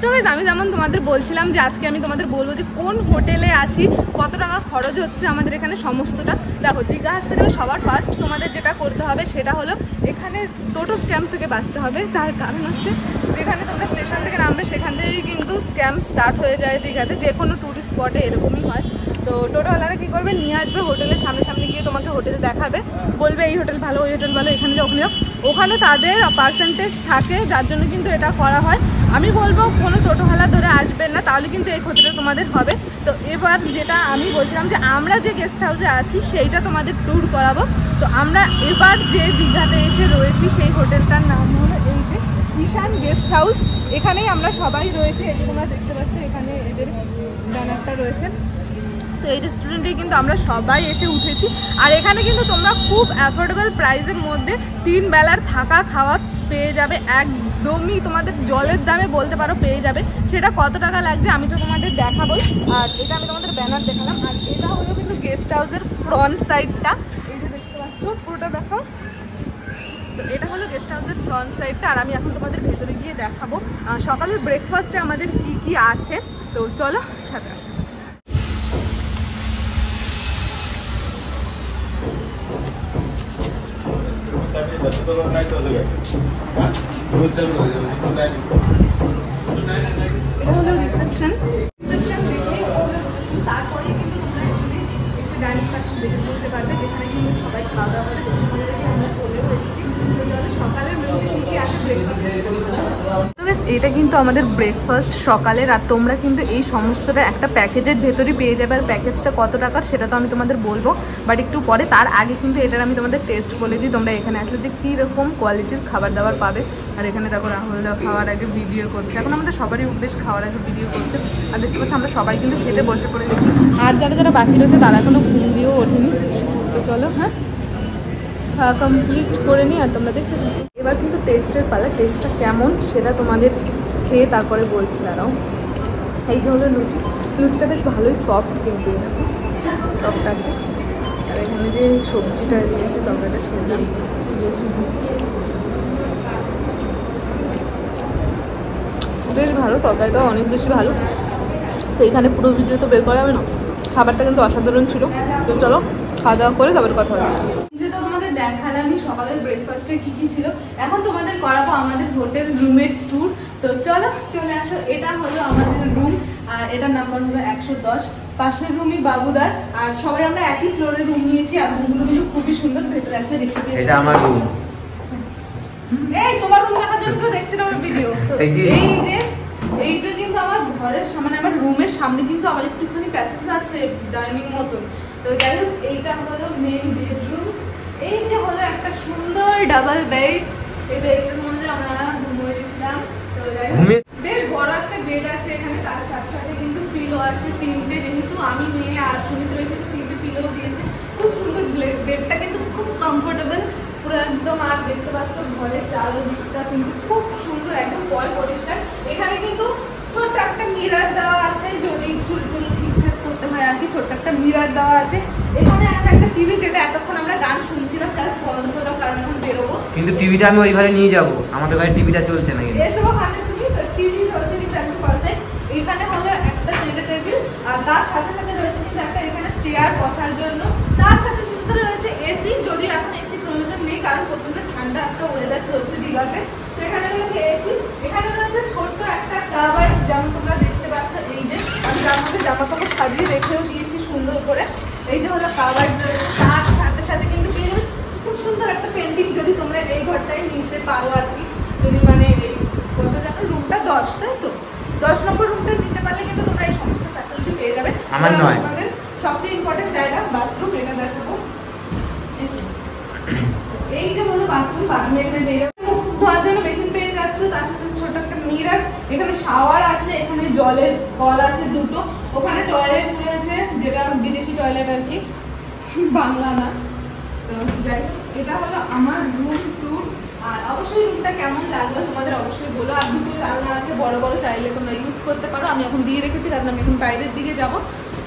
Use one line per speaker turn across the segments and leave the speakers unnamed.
তো আমি যেমন তোমাদের বলছিলাম যে আজকে আমি তোমাদের বলবো যে কোন হোটেলে আছি, কত টাকা খরচ হচ্ছে আমাদের এখানে সমস্তটা। দেখো, দীঘা আসতে গেলে সবার ফার্স্ট তোমাদের যেটা করতে হবে সেটা হলো এখানে টোটো স্ক্যাম থেকে বাঁচতে হবে। তার কারণ হচ্ছে যেখানে তোমরা স্টেশন থেকে নামবে সেখান থেকেই কিন্তু স্ক্যাম স্টার্ট হয়ে যায় দীঘাতে, যে কোনো ট্যুরিস্ট স্পটে এরকমই হয়। তো টোটোওয়ালারা কী করবে, নিয়ে আসবে হোটেলের সামনে গিয়ে তোমাকে হোটেল দেখাবে, বলবে এই হোটেল ভালো, ওই হোটেল ভালো, এখানে যাও, ওখানে যাও। ওখানে তাদের পার্সেন্টেজ থাকে, যার জন্য কিন্তু এটা করা হয়। আমি বলবো কোনো টোটোওয়ালা ধরে আসবেন না, তাহলে কিন্তু এই ক্ষতিটা তোমাদের হবে। তো এবার যেটা আমি বলছিলাম যে আমরা যে গেস্ট হাউসে আছি সেইটা তোমাদের ট্যুর করাবো। তো আমরা এবার যে দীঘাতে এসে রয়েছি সেই হোটেলটার নাম হলো এই যে ঈশান গেস্ট হাউস। এখানেই আমরা সবাই রয়েছি, এই যে তোমরা দেখতে পাচ্ছ এখানে এদের ব্যানারটা রয়েছে। তো এই রেস্টুরেন্টে কিন্তু আমরা সবাই এসে উঠেছি, আর এখানে কিন্তু তোমরা খুব অ্যাফোর্ডেবল প্রাইসের মধ্যে 3 বেলার থাকা খাওয়া পেয়ে যাবে, একদমই তোমাদের জলের দামে বলতে পারো পেয়ে যাবে। সেটা কত টাকা লাগছে আমি তো তোমাদের দেখাবো। আর এটা আমি তোমাদের ব্যানার দেখালাম, আর এটা হলো কিন্তু গেস্ট হাউসের ফ্রন্ট সাইডটা, এই যে দেখতে পাচ্ছ, পুরোটা দেখো। তো এটা হলো গেস্ট হাউসের ফ্রন্ট সাইডটা, আর আমি এখন তোমাদের ভেতরে গিয়ে দেখাবো সকালের ব্রেকফাস্টে আমাদের কি কি আছে। তো চলো সাথে আসতে। এটা হলো রিসেপশন, তারপরে কিন্তু তোমরা এসে ডাইনিং পাশে দেখে বলতে পারবে, যেখানে কিন্তু সবাই খাওয়া দাওয়া করে। আমরা চলেও এসেছি। তো চলো সকালের মেনুতে কি আছে ব্রেকফাস্ট। এটা কিন্তু আমাদের ব্রেকফাস্ট সকালের, আর তোমরা কিন্তু এই সমস্তটা একটা প্যাকেজের ভেতরেই পেয়ে যাবে। আর প্যাকেজটা কত টাকার সেটা তো আমি তোমাদের বলবো, বাট একটু পরে। তার আগে কিন্তু এটার আমি তোমাদের টেস্ট বলে দিই, তোমরা এখানে আসলে যে কীরকম কোয়ালিটির খাবার দাবার পাবে। আর এখানে দেখো রাহুলদা খাওয়ার আগে ভিডিও করছে, এখন আমাদের সবারই অভ্যেস খাওয়ার আগে ভিডিও করতে। আর দেখতে পাচ্ছি আমরা সবাই কিন্তু খেতে বসে পড়ে গেছি, আর যারা যারা বাকি রয়েছে তারা এখনো ঘুম দিয়েও ওঠেনি। তো চলো হ্যাঁ খাওয়া কমপ্লিট করে নিই, আর তোমরা দেখতে থাকো। এবার কিন্তু টেস্টের পালা, টেস্টটা কেমন সেটা তোমাদের খেয়ে তারপরে বলছি। দাঁড়াও, এই যে হলো লুচি, লুচিটা বেশ ভালোই সফট, কিন্তু দেখো সফট আছে। আর এখানে যে সবজিটা দিয়েছে তরকারিটা সেটা বেশ ভালো, তরকারিটাও অনেক বেশি ভালো। তো এখানে পুরো ভিডিও তো বের করা যাবে না, খাবারটা কিন্তু অসাধারণ ছিল। তো চলো খাওয়া দাওয়া করে তারপরে কথা হচ্ছে। যেটা তোমাদের দেখালামই সকালের ব্রেকফাস্টে কি কি ছিল, এখন তোমাদের করাবো আমাদের হোটেল রুমের ট্যুর। তো চলো চলে আসো, এটা হলো আমাদের রুম, আর এটার নাম্বার হলো 110। পাশের রুমই বাবুদার, আর সবাই আমরা একই ফ্লোরে রুম নিয়েছি। আর রুমগুলো কিন্তু খুবই সুন্দর, ভেতরে আসলে দেখতে পেয়ে।
এটা আমার রুম।
এই তোমার রুম দেখার জন্য কেউ দেখছে না আমার ভিডিও। এই যে এইটা কিন্তু আমার ঘরের সামনে, আমার রুমের সামনে কিন্তু আমার একটুখানি প্যাসেজ আছে ডাইনিং মতন। তো যাই হোক, এইটা হলো মেন বেডরুম। এই যে হলো একটা সুন্দর ডাবল বেড, এই বেডটার মধ্যে আমরা ঘুমিয়েছিলাম। তো যাই হোক বেশ বড় একটা বেড আছে এখানে, তার সাথে সাথে কিন্তু পিলো আছে 3টে, যেহেতু আমি মেয়ে আর সুমিত রয়েছে তো 3টে পিলো দিয়েছে। খুব সুন্দর বেডটা, কিন্তু খুব কমফোর্টেবল পুরো একদম। আর দেখতে পাচ্ছ ঘরের চারদিকটা কিন্তু খুব সুন্দর, একদম পরিষ্কার। এখানে কিন্তু ছোট্ট একটা মিরার দেওয়া আছে, যদি চুল টুল ঠিকঠাক করতে হয় আর কি, ছোট্ট একটা মিরার দেওয়া আছে। এখানে আছে একটা টিভি, যেটা এতক্ষণ আমরা গান শুনছিলাম, জাস্ট বন্ধ করলাম কারণ এখন বেরোবো।
কিন্তু টিভিটা আমি ওই ঘরে নিয়ে যাবো, আমাদের ঘরে টিভিটা চলছে না। কিন্তু
এসব ওখানে তুমি টিভি চলছে কিন্তু একদম পারফেক্ট। এখানে হলো একটা সেন্টার টেবিল, আর তার সাথে সাথে রয়েছে কিন্তু একটা এখানে চেয়ার বসার জন্য। তার সাথে সাথে রয়েছে এসি, যদিও এখন এসি প্রয়োজন নেই কারণ প্রচন্ড ঠান্ডা একটা ওয়েদার চলছে দীঘাতে। তো এখানে রয়েছে এসি, এখানে রয়েছে ছোট্ট একটা কাভার্ড, যেমন তোমরা দেখতে পাচ্ছ। এই যে আমি যার মধ্যে জামা কাপড় সাজিয়ে রেখেও দিয়েছি সুন্দর করে। এই যে হলো কাভার্ড রয়েছে, তার সাথে সাথে কিন্তু খুব সুন্দর একটা পেন্টিং, যদি তোমরা এই ঘরটাই নিতে পারো আর কি। যদি মানে এই কত টাকা রুমটা 10, তাই তো 10 নম্বর রুমটা নিতে পারলে কিন্তু তোমরা এই সমস্ত ফ্যাসিলিটি পেয়ে যাবে।
আমার নয়,
তোমাদের সবচেয়ে ইম্পর্টেন্ট জায়গা বাথরুম, এটা দেখাবো। এই যে হলো বাথরুম, বাথরুমে এখানে পেয়ে যাবে মুখ ধোয়ার জন্য বেসিন পেয়ে যাচ্ছ, তার সাথে ছোট একটা মিরার, এখানে শাওয়ার আছে, এখানে জলের কল আছে 2টো, ওখানে টয়লেট রয়েছে, যেটা বিদেশি টয়লেট আর কি, বাংলা না। তো যাই হোক, এটা হলো আমার রুম ট্যুর। আর অবশ্যই রুমটা কেমন লাগলো তোমাদের অবশ্যই বলো। আর 2টো জানলা আছে বড় বড়, চাইলে তোমরা ইউজ করতে পারো। আমি এখন দিয়ে রেখেছি কারণ আমি এখন বাইরের দিকে যাবো।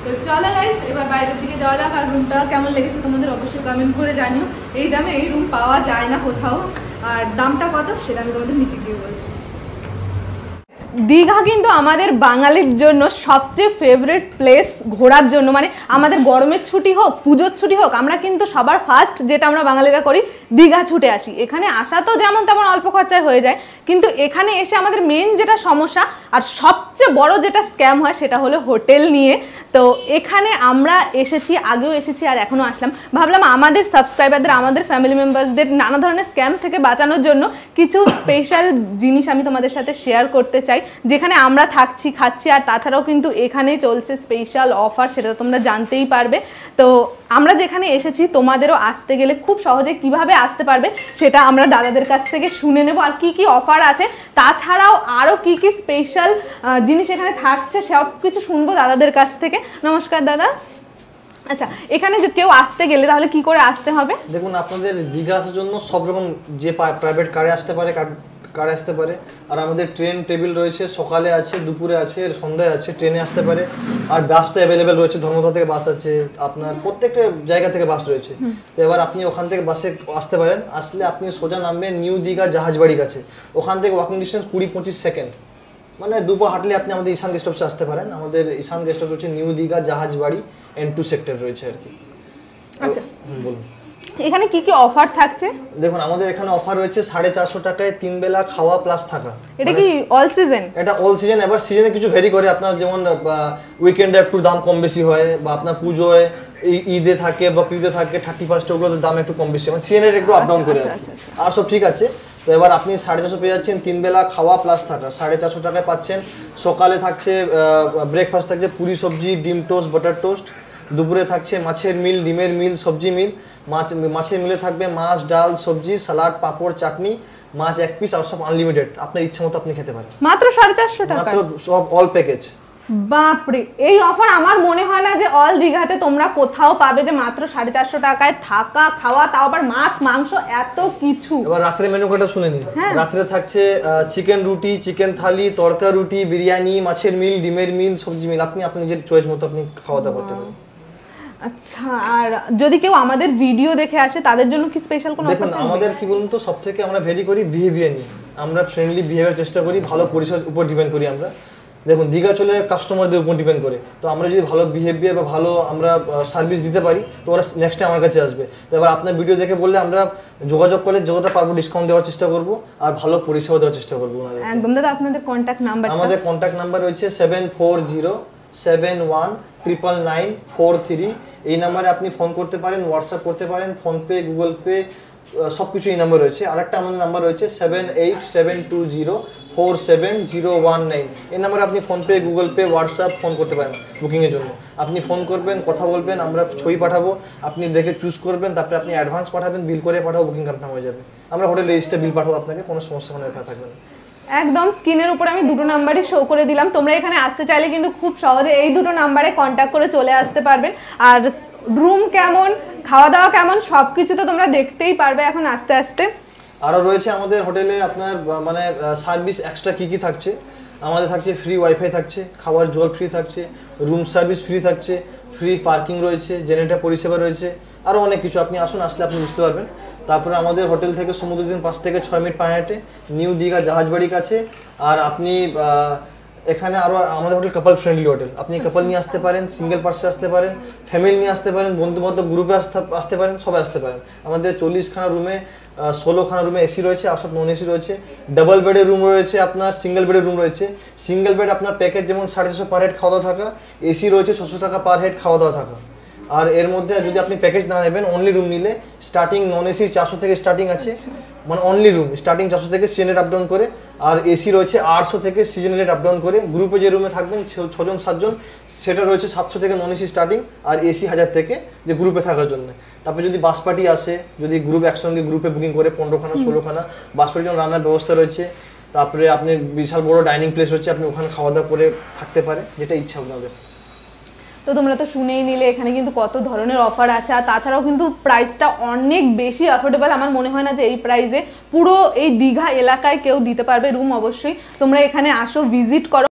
তো চলো গাইস, এবার বাইরের দিকে যাওয়া যাক। আর রুমটা কেমন লেগেছে তোমাদের অবশ্যই কমেন্ট করে জানিও। এই দামে এই রুম পাওয়া যায় না কোথাও, আর দামটা কত সেটা আমি তোমাদের নিচে গিয়ে বলছি। দীঘা কিন্তু আমাদের বাঙালির জন্য সবচেয়ে ফেভারিট প্লেস ঘোরার জন্য। মানে আমাদের গরমের ছুটি হোক, পুজোর ছুটি হোক, আমরা কিন্তু সবার ফার্স্ট যেটা আমরা বাঙালিরা করি দীঘা ছুটে আসি। এখানে আসা তো যেমন তেমন অল্প খরচায় হয়ে যায়, কিন্তু এখানে এসে আমাদের মেন যেটা সমস্যা আর সবচেয়ে বড় যেটা স্ক্যাম হয় সেটা হলো হোটেল নিয়ে। তো এখানে আমরা এসেছি, আগেও এসেছি আর এখনও আসলাম, ভাবলাম আমাদের সাবস্ক্রাইবারদের, আমাদের ফ্যামিলি মেম্বার্সদের নানা ধরনের স্ক্যাম থেকে বাঁচানোর জন্য কিছু স্পেশাল জিনিস আমি তোমাদের সাথে শেয়ার করতে চাই, যেখানে আমরা থাকছি, খাচ্ছি, আর তাছাড়াও কিন্তু এখানে চলছে স্পেশাল অফার, সেটা তোমরা জানতেই পারবে। তো আমরা যেখানে এসেছি তোমাদেরও আসতে গেলে খুব সহজে কিভাবে আসতে পারবে সেটা আমরা দাদাদের কাছ থেকে শুনে নেব, আর কি কি অফার আছে, তাছাড়াও আরও কি কি স্পেশাল জিনিস এখানে থাকছে সব কিছু শুনবো দাদাদের কাছ থেকে। নমস্কার দাদা। আচ্ছা, এখানে যে কেউ আসতে গেলে তাহলে কি করে আসতে হবে?
দেখুন, আপনাদের দীঘা আসার জন্য সব রকম যে প্রাইভেট কারে আসতে পারে, কারে আসতে পারে, আর আমাদের ট্রেন টেবিল রয়েছে, সকালে আছে, দুপুরে আছে, সন্ধ্যায় আছে, ট্রেনে আসতে পারে। আর বাস তো অ্যাভেলেবেল রয়েছে, ধর্মতলা থেকে বাস আছে, আপনার প্রত্যেকটা জায়গা থেকে বাস রয়েছে। তো এবার আপনি ওখান থেকে বাসে আসতে পারেন। আসলে আপনি সোজা নামবেন নিউ দীঘা জাহাজবাড়ির কাছে, ওখান থেকে ওয়াকিং ডিস্টেন্স 20-25 সেকেন্ড, মানে দুপা হাঁটলে আপনি আমাদের ঈশান গেস্ট হাউসে আসতে পারেন। আমাদের ঈশান গেস্ট হাউস হচ্ছে new Digha Jahajbari N2 sector রয়েছে আর কি।
আচ্ছা,
বলুন
এখানে কি কি অফার থাকছে?
দেখুন, আমাদের এখানে অফার রয়েছে 450 টাকায় 3 বেলা খাওয়া প্লাস থাকা।
এটা কি অল সিজন?
এটা অল সিজন। এবার সিজনে কিছু ভেরি করে, আপনার যেমন উইকেন্ডে একটু দাম কম বেশি হয়, বা আপনার পুজোয়, ঈদে থাকে, বকরিদে থাকে, 31 ওগুলোতে দাম একটু কম বেশি হয়, মানে সিজনের একটু আপ ডাউন করে। আর সব ঠিক আছে। তো এবার আপনি 450 পেয়ে যাচ্ছেন 3 বেলা খাওয়া প্লাস থাকা, 450 টাকায় পাচ্ছেন। সকালে থাকছে ব্রেকফাস্ট থাকছে পুরি সবজি, ডিম টোস্ট, বাটার টোস্ট। দুপুরে থাকছে মাছের মিল, ডিমের মিল, সবজি মিল। মাছের মিলে থাকবে মাছ, ডাল, সবজি, সালাড, পাঁপড়, চাটনি, মাছ 1 পিস, আর সব আনলিমিটেড, আপনার ইচ্ছা মতো আপনি খেতে পারেন
মাত্র 450 টাকা,
মাত্র সব অল প্যাকেজ।
বাপরে, এই অফার আমার মনে হয় না যে অল দীঘাতে তোমরা কোথাও পাবে, যে মাত্র 450 টাকায় থাকা, খাওয়া, তাও আবার মাছ, মাংস, এত কিছু।
এবার রাত্রে মেনু কার্ডটা শুনে নিন। রাত্রে থাকছে চিকেন রুটি, চিকেন থালি, তড়কা রুটি, বিরিয়ানি, মাছের মিল, ডিমের মিল, সবজি মিল, আপনি নিজের চয়েস মতো আপনি খাওয়া দাওয়া করতে পারেন।
আচ্ছা, আর যদি কেউ আমাদের ভিডিও দেখে আসে তাদের জন্য কি স্পেশাল কোনো অফার?
দেখুন, আমাদের কি বলুন তো, সবথেকে আমরা ভেরি করি বিহেভিয়ার নিয়ে। আমরা ফ্রেন্ডলি বিহেভিয়ার চেষ্টা করি, ভালো পরিষেবার উপর ডিপেন্ড করি আমরা। দেখুন, দীঘা চলে কাস্টমারদের উপর ডিপেন্ড করে। তো আমরা যদি ভালো বিহেভিয়ার বা ভালো আমরা সার্ভিস দিতে পারি, তো ওরা নেক্সট টাইম আমার কাছে আসবে। তো এবার আপনার ভিডিও দেখে বললে আমরা যোগাযোগ করলে যতটা পারবো ডিসকাউন্ট দেওয়ার চেষ্টা করব, আর ভালো পরিষেবা দেওয়ার চেষ্টা করবো।
একদম দাদা, আপনাদের কন্ট্যাক্ট নাম্বার?
আমাদের কন্ট্যাক্ট নাম্বার রয়েছে 7407199443। এই নাম্বারে আপনি ফোন করতে পারেন, হোয়াটসঅ্যাপ করতে পারেন, ফোনপে, গুগল পে, সব কিছু এই নাম্বার রয়েছে। আরেকটা আমাদের নাম্বার রয়েছে 7872047019। এই নাম্বারে আপনি PhonePe, Google pay, WhatsApp phone করতে পারেন বুকিংয়ের জন্য। আপনি ফোন করবেন, কথা বলবেন, আমরা ছবি পাঠাবো, আপনি দেখে চুজ করবেন, তারপরে আপনি অ্যাডভান্স পাঠাবেন, বিল করে পাঠাবো, বুকিং কনফার্ম হয়ে যাবে। আমরা হোটেল রেজিস্টার বিল পাঠাবো আপনাকে, কোনো সমস্যা কোনো ব্যাপার থাকবে না।
একদম স্ক্রিনের উপরে আমি দুটো নাম্বারই শো করে দিলাম, তোমরা এখানে আসতে চাইলে কিন্তু খুব সহজে এই দুটো নাম্বারে কন্ট্যাক্ট করে চলে আসতে পারবেন। আর রুম কেমন, খাওয়া দাওয়া কেমন, সব কিছু তো তোমরা দেখতেই পারবে এখন আস্তে আস্তে।
আরও রয়েছে আমাদের হোটেলে আপনার মানে সার্ভিস এক্সট্রা কী কী থাকছে। আমাদের থাকছে ফ্রি ওয়াইফাই থাকছে, খাবার জল ফ্রি থাকছে, রুম সার্ভিস ফ্রি থাকছে, ফ্রি পার্কিং রয়েছে, জেনারেটর পরিষেবা রয়েছে, আরও অনেক কিছু। আপনি আসুন, আসলে আপনি বুঝতে পারবেন। তারপরে আমাদের হোটেল থেকে সমুদ্রতীর 5 থেকে 6 মিনিট পায়ে হেঁটে নিউ দীঘা জাহাজবাড়ির কাছে। আর আপনি এখানে আরও আমাদের হোটেল কাপল ফ্রেন্ডলি হোটেল, আপনি কাপল নিয়ে আসতে পারেন, সিঙ্গেল পার্সে আসতে পারেন, ফ্যামিলি নিয়ে আসতে পারেন, বন্ধু বান্ধব গ্রুপে আসতে পারেন, সবাই আসতে পারেন। আমাদের 40খানা রুমে 16খানা রুমে এসি রয়েছে, আর সব নন এসি রয়েছে। ডাবল বেডের রুম রয়েছে, আপনার সিঙ্গেল বেডের রুম রয়েছে। সিঙ্গেল বেড আপনার প্যাকেজ যেমন 650 পার হেড খাওয়া দাওয়া থাকা, এসি রয়েছে 600 টাকা পার হেড খাওয়া দাওয়া থাকা। আর এর মধ্যে যদি আপনি প্যাকেজ না নেবেন, অনলি রুম নিলে স্টার্টিং নন এসি 400 থেকে স্টার্টিং আছে, মানে অনলি রুম স্টার্টিং 400 থেকে সিজনের আপ ডাউন করে। আর এসি রয়েছে 800 থেকে সিজনের আপ ডাউন করে। গ্রুপে যে রুমে থাকবেন 6জন 7জন, সেটা রয়েছে 700 থেকে নন এসি স্টার্টিং, আর এসি 1000 থেকে যে গ্রুপে থাকার জন্য। তারপরে যদি বাস পার্টি আসে, যদি গ্রুপ একসঙ্গে গ্রুপে বুকিং করে 15খানা 16খানা বাস পার্টির জন্য রান্নার ব্যবস্থা রয়েছে। তারপরে আপনি বিশাল বড় ডাইনিং প্লেস রয়েছে, আপনি ওখানে খাওয়া দাওয়া করে থাকতে পারে, যেটা ইচ্ছা আপনাদের।
তো তোমরা তো শুনেই নিলে এখানে কিন্তু কত ধরনের অফার আছে, আর তাছাড়াও কিন্তু প্রাইসটা অনেক বেশি অ্যাফোর্ডেবল। আমার মনে হয় না যে এই প্রাইসে পুরো এই দীঘা এলাকায় কেউ দিতে পারবে রুম। অবশ্যই তোমরা এখানে আসো, ভিজিট করো।